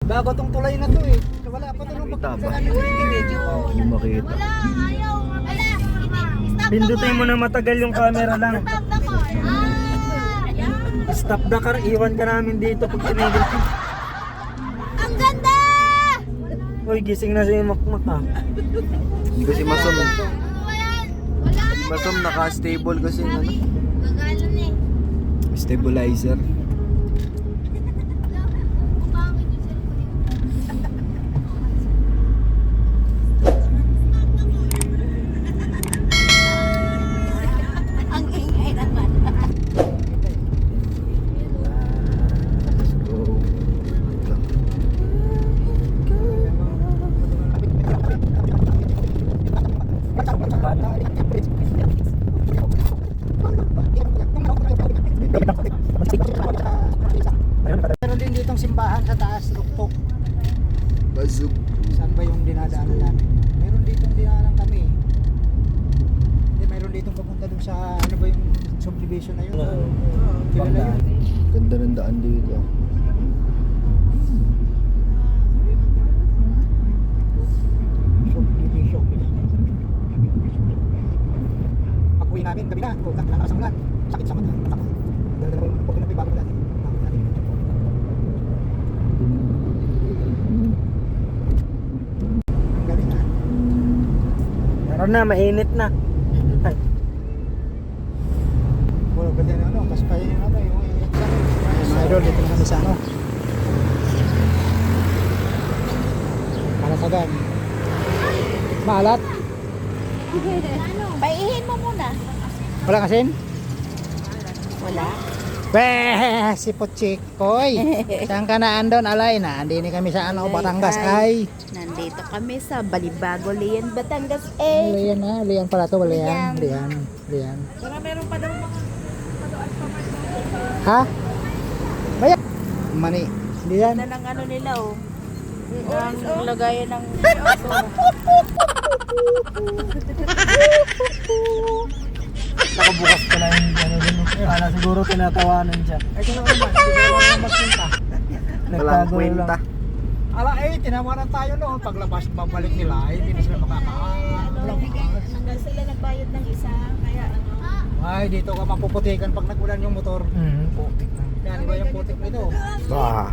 Bago tong tulay na to eh. Wala pa to nung Makita ba? Hindi makita. Wala, ayaw. Wala. Stop Pindutin mo na matagal yung camera lang. Stop na ko. Ayan. Stop the car, iwan ka namin dito pag tinigil ka. Ang ganda! Uy, gising na si Makmak ha. Kasi Masom. Ano yan? Wala na. Masom naka-stable kasi ano. Gagalan eh. Stabilizer. Bumangin yung cellphone. Ang ingay naman. Let's go. Meron din ditong simbahan sa taas, tuktok. Bazug. Saan ba yung dinadaanan namin? Meron ditong dinaanan kami. Hindi, meron ditong papunta dun sa ano ba yung subdivision na yun? Kilala yun? Ganda ng daan dito. Subdivision. Pag-uwi namin, gabi na, lakas ang ulan. Sakit sa mata. Huwag na bago natin. Ang galing ha. Meron na, mainit na. Ay, Wala ba din ano, pas pa yung ano, yung idol, dito na kami sa ano. Kalatagan. Maalat. Paihin mo muna. Wala kasin? Wala. Weh, si Puchik. Hoy, saan ka na andon? Alay na, andini kami sa ano, Batangas. Ay, Nandito kami sa Balibago, Lian, Batangas. Eh. Lian na, Lian pala to, Lian. Lian. Lian. Pero meron pa daw mga Ha? Baya. Mani. Lian. na ng ano nila oh. Ang lagayan ng nakabukas ka na yung ano dun. Para siguro tinatawanan siya. Ay, kung naman, hindi ko naman magpunta. Walang Nagtago kwenta. lang. Ala, tinawaran tayo noon. Paglabas, babalik nila, hindi na sila makakaalabas. hanggang sila nagbayad ng isa kaya ano. Ay, dito ka mapuputikan pag nagulan yung motor. Putik na. Yan, iba yung putik nito. Ah.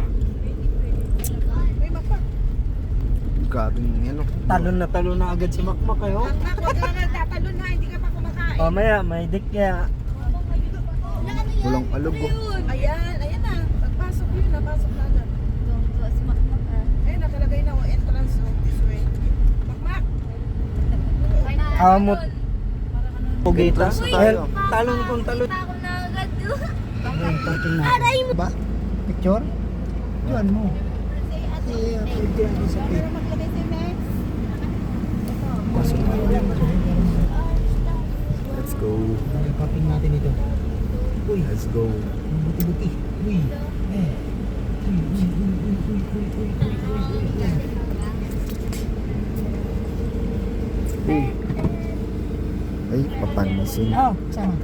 Grabing ano. Talon na agad si Makmak kayo. Tatalon na hindi ka pa kumakain. Mamaya, may dik kaya. Walang alog oh. Ayan na. Pagpasok yun, napasok na agad. Ayun, nakalagay na ang entrance of this way. Makmak! Amot. Pugita. Entrance na tayo. Talon kung talon. Ako na agad. Parking na. Ba? Picture? Diyan mo. Sa Pero maglagay si Max. Let's go. yung parking natin dito. Uy, Let's go. buti-buti. Uy. Ay, papansin. Oh, sama.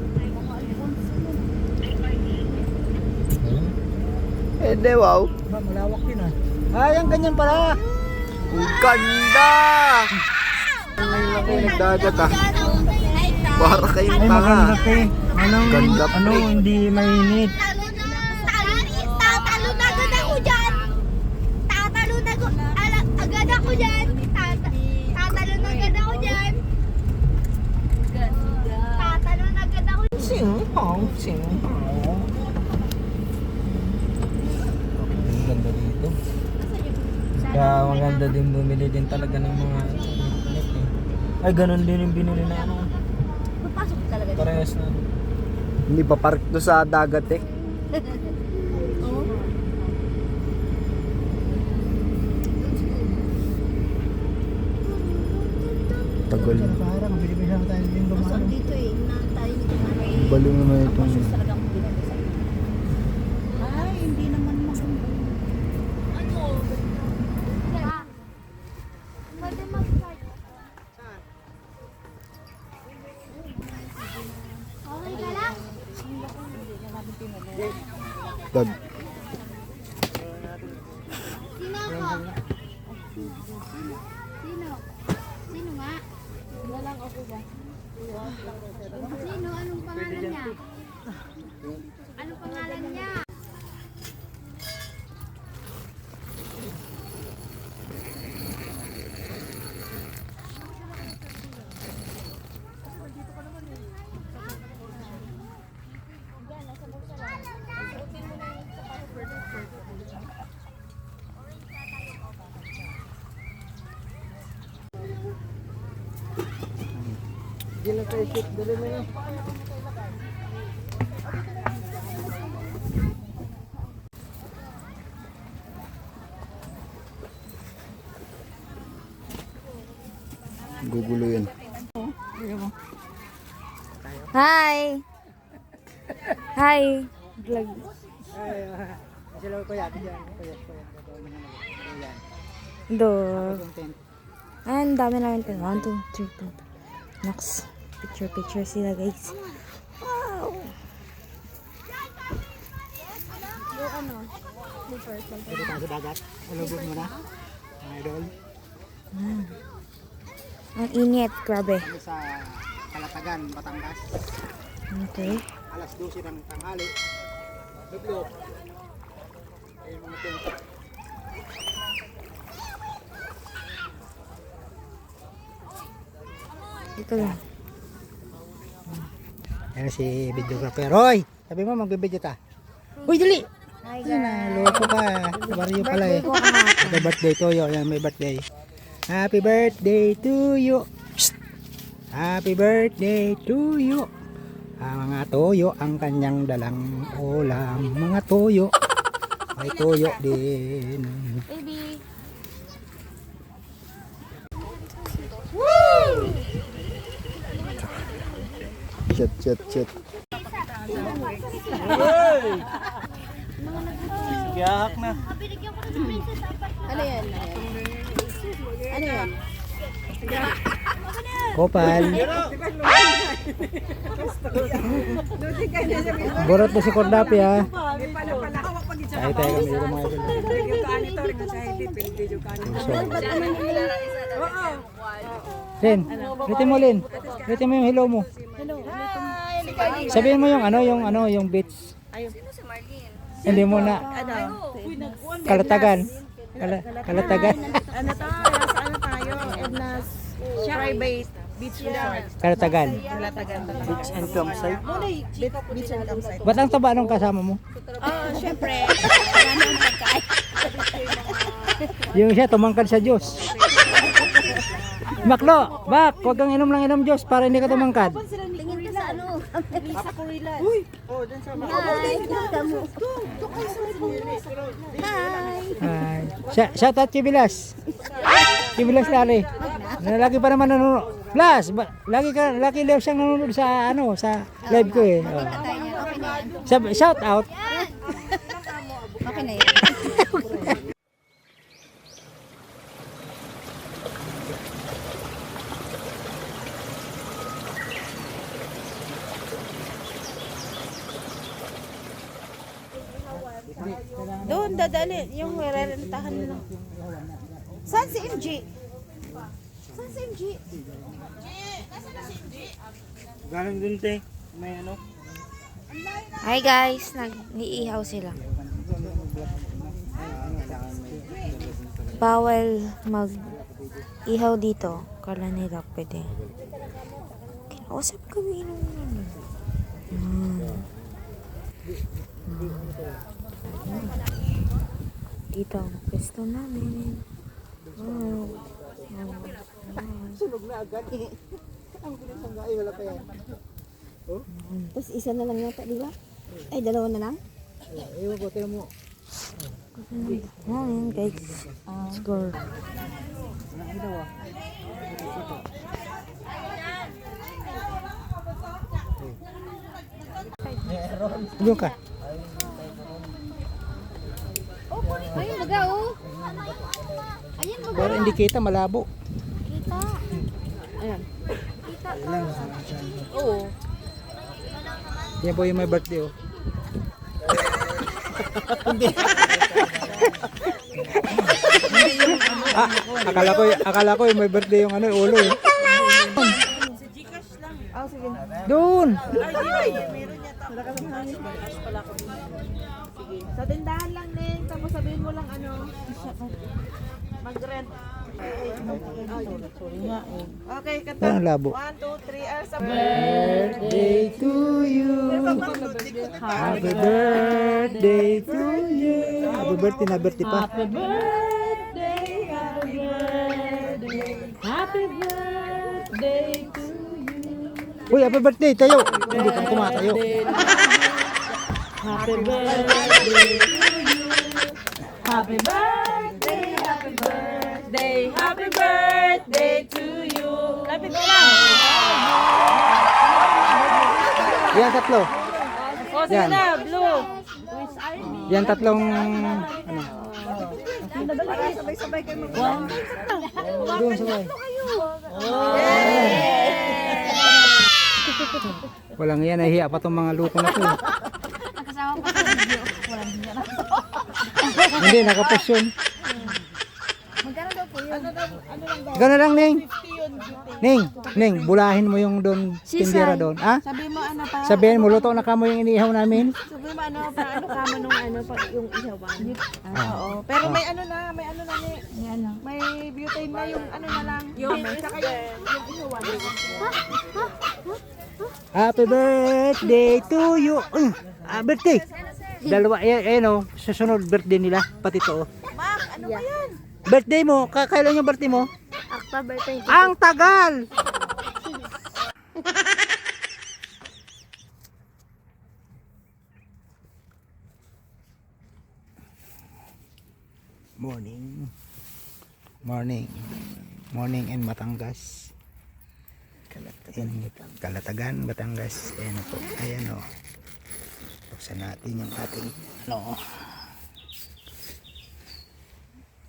Eh, de, wow. Ba, malawak din ah. Ay, ang ganyan pala. Ang ganda! Ngayon lang kayo nagdagat ah. Para kayong Ay, tanga. maganda pe. Anong, Ganda, ano, pre. hindi mainit. Tatalon agad ako dyan. Tatalon agad ako dyan. Tatalon agad ako dyan. Tatalon agad ako dyan. Singpong. Ang ganda dito. Kaya maganda din bumili din talaga ng mga net eh. Ay, ganun din yung binili na ano. Papasok talaga dyan. Parehas na. Hindi pa park to sa dagat eh. Tagal. Parang mabilis lang tayo din dumalo. Dito eh, tayo dito. Baliw naman itong... Talagang binabasa. Ay, hindi naman maganda. Ano? Pwede mag-start. Okay ka lang? Dad. Sino? Sino nga? Walang ako ba? Sino? Anong pangalan niya? Anong pangalan niya? Hindi lang kayo shoot. Dali mo yun. Gugulo yun. Hi! Hi! Vlog. Sila ko kuya. Kuya. Do. Content. Ang dami namin ito. 1, 2, 3, 4. Next. Picture sila guys. Wow! Yung ano? Pwede tayo sa dagat. Ulubog mo na. Mga idol. Ang init. Grabe. Kami sa Kalatagan, Batangas. Okay. Alas 12 ng tanghali. Luglog. Ayun mga tent. Ito lang. Ayan si videographer. Roy! Sabi mo magbibideo ta. Uy, dali! Hi Loko ka. Barrio pala eh. Happy birthday to you. Ayan, may birthday. Happy birthday to you. Psst! Happy birthday to you. Mga toyo ang kanyang dalang ulam. Mga toyo. May toyo din. Baby. Chat. Gahak na. Binigyan ko na ng princess dapat. Ano yan? Ano yan? Kopal. Borot na si Cordapi ha. Tayo kami dito mga idol. Len, ulitin mo Len. Ulitin mo yung hello mo. Sabihin mo yung yung beach. Hindi mo na. Kalatagan. Kalatagan. Ano to? Nasa ano tayo? Edna's private beach resort. Kalatagan. Beach and campsite. Beach and campsite. Ba't ang taba nung kasama mo? Oh, syempre. Marami ang pagkain. Yung isa tumangkad sa Diyos. Maklo, bak, huwag kang inom lang inom Diyos para hindi ka tumangkad. Tingin ka sa ano? Sa Kurilan. Hi! Hi. Shout out Chibilas. Chibilas lali. Lagi pa naman nanonood. Plus, lagi daw siyang nanonood sa sa live ko eh. Oh. Shout out. Okay na yun. Doon, dadali. Yung rerentahan nila. Saan si MG? Saan si MG? Galing dun te. May ano. Hi guys, nag-iihaw sila. Bawal mag-ihaw dito. Kala nila pwede. Kinausap kami nung ano. Dito ang pwesto namin. Sunog na agad. Ang bilis ng gai, wala pa yan. Tapos isa na lang yata, di ba? Ay, dalawa na lang? Ewan ko, tayo mo. Ayan guys. Score. Tulong ka. Ayun baga oh. Ayun baga. Pero hindi kita, malabo. Kita. Ayan. Kita. Oo. Yan po yung may birthday oh. Akala ko yung may birthday yung ano, yung ulo eh. Oh, sige. Doon. Ay, meron yata. Sige. Sa tindahan lang, Neng. Tapos sabihin mo lang ano. Mag-rent. Okay, kanta. Parang labo. 1, 2, 3, Birthday to you. Happy birthday to you. Happy birthday na birthday pa. Happy birthday, happy birthday, happy birthday to you. Uy, happy birthday tayo. Hindi kang kumatayo. Happy birthday to you. Happy birthday, happy birthday, happy birthday to you. Lapit mo lang. Yan tatlo. O, sige na, blue. Yan tatlong Para sabay-sabay kayo mag- doon sabay. Walang yan, nahihiya pa tong mga luko na to. Nakasama ko sa video. Walang hiya na. Hindi, nakapost yun. Magkano daw po yun? Gano'n lang, Ning. Ning, bulahin mo yung doon, tindera doon. Ah? Sabi mo ano pa? Sabihin mo, luto na kamo yung inihaw namin. Sabi mo ano, paano ka mo nung ano, pag yung ihawan? Oo. Pero may ano na, may butane na yung ano na lang. Yung saka yung ihawan. Happy birthday to you. Birthday. Dalawa, ayan o, susunod birthday nila, pati to. Mak, ano ba yan? Birthday mo, kailan yung birthday mo? October 20. Ang tagal! Morning. Morning in Batangas. Kalatagan, Batangas. Ayan po. Ayan o. Buksan natin yung ating ano.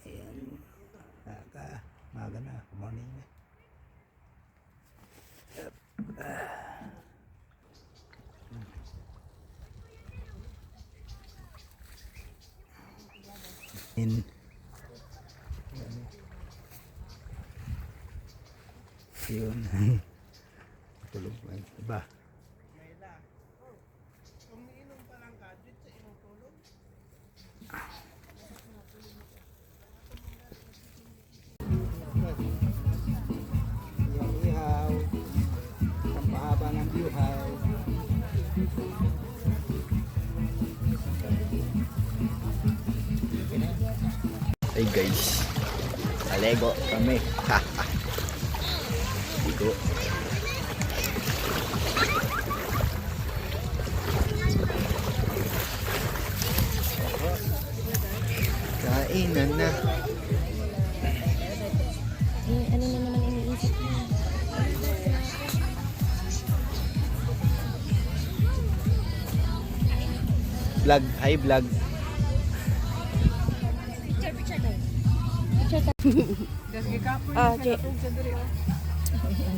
Ayan. Maga na. Morning na. In yun. Tulog ba? Iba. Yung ihaw. Ang pahaba ng ihaw. Hey guys, Alego kami. Dito. Kainan na. Ano na naman iniisip niya? Vlog, hi vlog. Ah, che.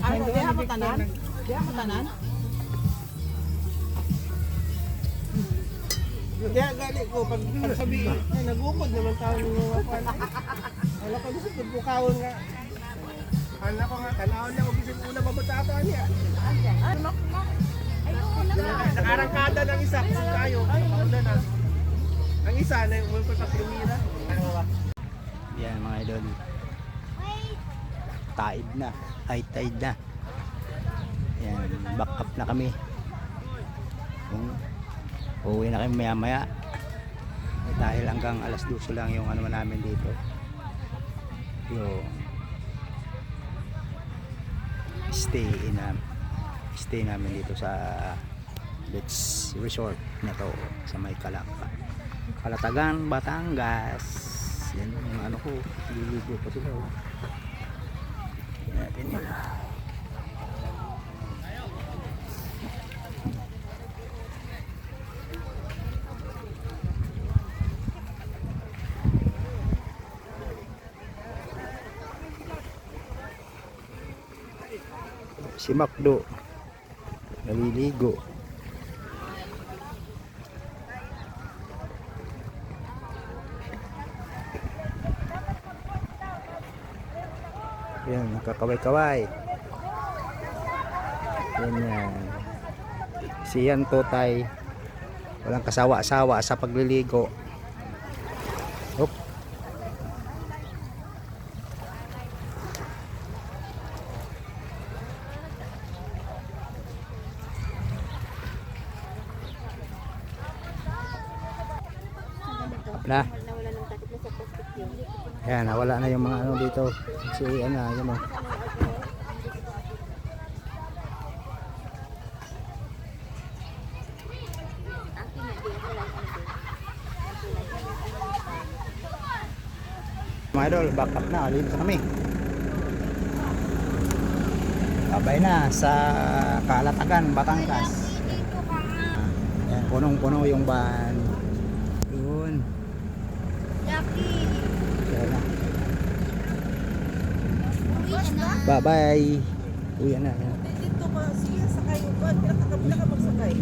Ano, diha mo tanan? Diha mo tanan? Kaya gali ko, pag sabihin, ay nagukod naman tao ng mga kwan. Wala ko gusto, bukawon nga. Ano ko nga, tanawon na, mabisin una mabutata niya. Nakarangkada ng isa, kung tayo, kauna na. Ang isa na yung multo sa primira. Yan mga idol. Tide na. High tide na. Yan. Back up na kami. Uuwi na kami maya maya. Dahil hanggang alas 12 lang yung ano namin dito. Yung stay namin dito sa beach resort na to sa may Kalatagan, Batangas. Yan yung ano ko, liligo pa sila. Yan natin yun. Si Macdo naliligo. Yan, kakaway-kaway. Yan. Si Yan Totay. Walang kasawa-sawa sa pagliligo. Hop. Na. Ayan, nawala na yung mga ano dito. Si ano, yun o. Mga idol, back up na. Dito kami. Babay na sa Kalatagan, Batangas. Ayan, punong-puno yung van. Yun. Lucky. Ayan na. Uwi na. Bye-bye. Uwi na. Ayan. Dito ka, sige, sakay mo ba? Pinaka magsakay.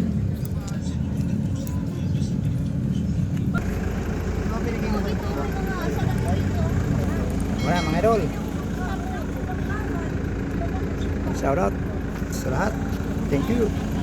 Wala mga idol. Shout out sa lahat. Thank you.